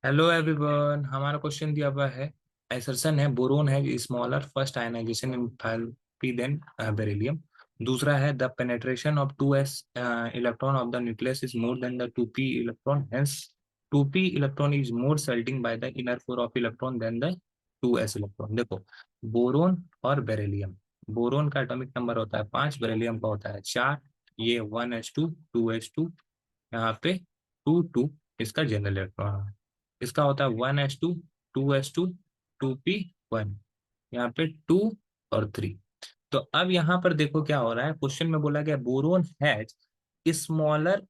Hello everyone, हमारा question दिया हुआ है। एसर्शन है बोरोन है smaller first ionization enthalpy than beryllium. दूसरा है the penetration of 2s electron of the nucleus is more than the 2p electron, hence 2p electron is more shielding by the inner core of electron than the 2s electron. देखो, boron और beryllium, boron का atomic number होता है 5, beryllium का होता है 4। ये 1s2 2s2, यहाँ पे 2 2 इसका जनरल इलेक्ट्रॉन है। इसका होता है 1s2 2s2 2p1, यहाँ पे 2 और 3। तो अब यहाँ पर देखो क्या हो रहा है, क्वेश्चन में बोला गया boron has smaller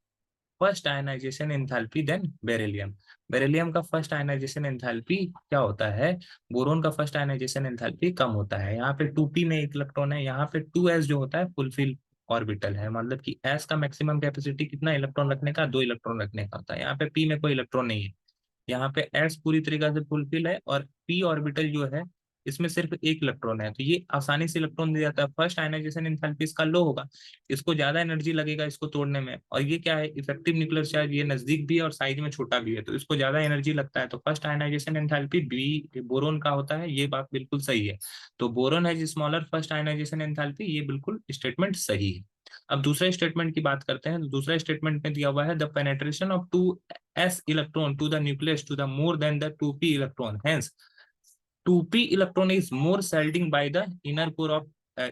first ionization enthalpy than beryllium. Beryllium का फर्स्ट आयनाइजेशन एंथैल्पी क्या होता है, बोरोन का फर्स्ट आयनाइजेशन एंथैल्पी कम होता है। यहाँ पे 2p में एक इलेक्ट्रॉन है, यहाँ पे 2s जो होता है फुलफिल ऑर्बिटल है, मतलब कि s का मैक्सिमम कैपेसिटी कितना इलेक्ट्रॉन रखने का, 2 इलेक्ट्रॉन रखने का होता है। यहाँ पे p में कोई इलेक्ट्रॉन नहीं है, यहाँ पे एस पूरी तरीके से फुलफिल है, और पी ऑर्बिटल जो है इसमें सिर्फ एक इलेक्ट्रॉन है, तो ये आसानी से इलेक्ट्रॉन दे जाता है। फर्स्ट आयनाइजेशन एंथैल्पी इसका लो होगा, इसको ज्यादा एनर्जी लगेगा इसको तोड़ने में, और ये क्या है, इफेक्टिव न्यूक्लियर चार्ज, ये नजदीक भी है और साइज में छोटा भी है, तो इसको ज्यादा एनर्जी लगता है। तो first ionization enthalpy B boron का होता है, ये बात बिल्कुल सही है। तो बोरोन है स्मॉलर फर्स्ट आयनाइजेशन एंथैल्पी, ये बिल्कुल स्टेटमेंट सही है। अब दूसरे स्टेटमेंट की बात करते हैं। तो दूसरा स्टेटमेंट में दिया हुआ है the penetration of 2s electron to the nucleus to the more than the 2p electron, hence 2p electron is more shielding by the inner core of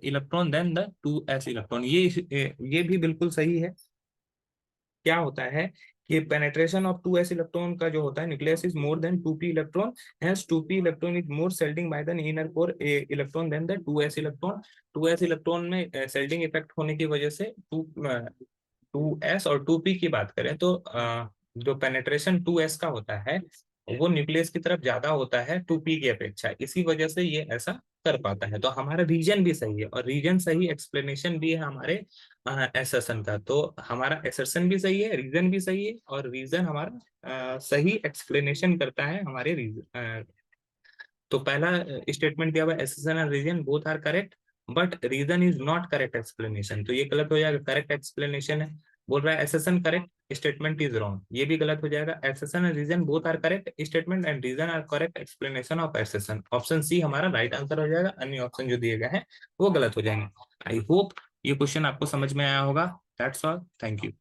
electron than the 2s electron। ये भी बिल्कुल सही है। क्या होता है कि penetration of 2s electron का जो होता है nucleus is more than 2p electron, hence 2p electron is more shielding by the inner core electron than the 2s electron. 2s electron में सेल्डिंग इफेक्ट होने की वजह से 2s और 2p की बात करें तो जो पेनेट्रेशन 2s का होता है वो न्यूक्लियस की तरफ ज्यादा होता है 2p की अपेक्षा, इसी वजह से ये ऐसा कर पाता है। तो हमारा रीजन भी सही है, और रीजन सही एक्सप्लेनेशन भी है हमारे एसर्शन का। तो हमारा एसर्शन भी सही है, रीजन भी सही है, और रीजन हमारा सही एक्सप्लेनेशन करता है हमारे रीजन। तो पहला स्टेटमेंट दिया हुआ assertion and reason both are correct, but reason is not correct explanation, तो ये गलत हो जाएगा। करेक्ट एक्सप्लेनेशन है, बोल रहा है assertion correct statement is wrong, ये भी गलत हो जाएगा। Assertion and reason both are correct statement and reason are correct explanation of assertion, option C हमारा राइट आंसर हो जाएगा। अन्य ऑप्शन जो दिए गए हैं वो गलत हो जाएंगे। आई होप ये क्वेश्चन आपको समझ में आया होगा। That's all, thank you.